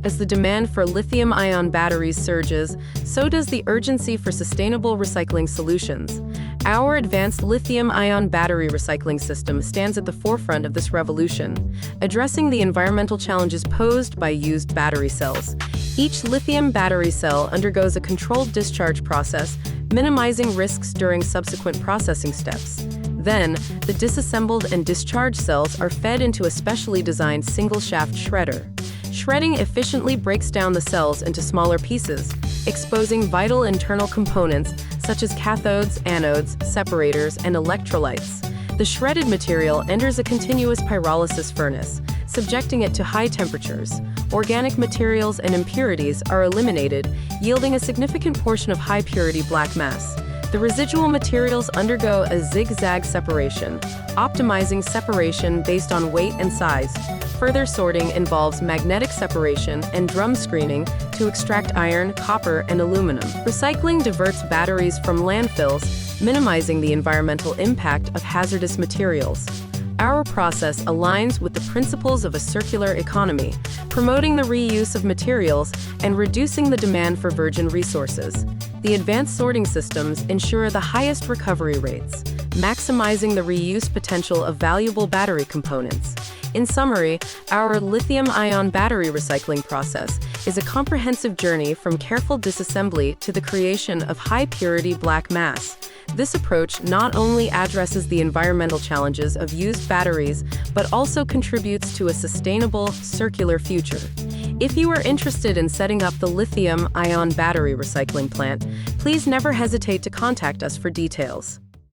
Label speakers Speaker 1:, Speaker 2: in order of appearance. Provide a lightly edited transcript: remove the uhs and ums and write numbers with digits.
Speaker 1: As the demand for lithium-ion batteries surges, so does the urgency for sustainable recycling solutions. Our advanced lithium-ion battery recycling system stands at the forefront of this revolution, addressing the environmental challenges posed by used battery cells. Each lithium battery cell undergoes a controlled discharge process, minimizing risks during subsequent processing steps. Then, the disassembled and discharged cells are fed into a specially designed single-shaft shredder. Shredding efficiently breaks down the cells into smaller pieces, exposing vital internal components such as cathodes, anodes, separators, and electrolytes. The shredded material enters a continuous pyrolysis furnace, subjecting it to high temperatures. Organic materials and impurities are eliminated, yielding a significant portion of high-purity black mass. The residual materials undergo a zigzag separation, optimizing separation based on weight and size. Further sorting involves magnetic separation and drum screening to extract iron, copper, and aluminum. Recycling diverts batteries from landfills, minimizing the environmental impact of hazardous materials. Our process aligns with the principles of a circular economy, promoting the reuse of materials and reducing the demand for virgin resources. The advanced sorting systems ensure the highest recovery rates, maximizing the reuse potential of valuable battery components. In summary, our lithium-ion battery recycling process is a comprehensive journey from careful disassembly to the creation of high-purity black mass. This approach not only addresses the environmental challenges of used batteries, but also contributes to a sustainable, circular future. If you are interested in setting up the lithium-ion battery recycling plant, please never hesitate to contact us for details.